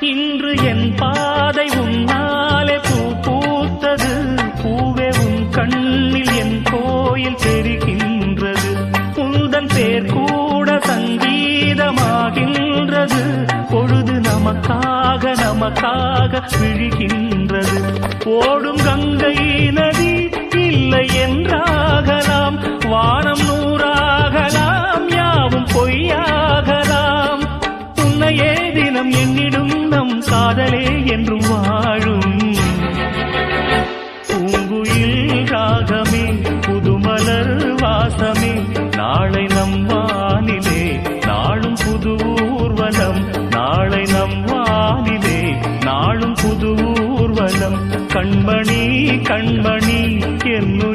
இன்று என் பாதை உன்னாலே பூ பூத்தது. பூவே உன் கண்ணில் என் கோயில் தெரிகின்றது. உந்தன் பேர் கூட சங்கீதமாகின்றது. பொழுது நமக்காக நமக்காக விழுகின்றது. ஓடும் கங்கை நதி இல்லை என்றாகலாம். வானம் நூறாகலாம், யாவும் பொய்யாகலாம். உன்னையே தினம் என்னிடும் நம் காதலே என்றும் வாழும். பூங்குயில் ராகமே, புதுமலர் வாசமே, நாளை நம் வானிலே நாளும் புது ஊர்வலம். நாளை நம் வானிலே நாளும் புது ஊர்வலம். கண்மணி கண்மணி என்னும்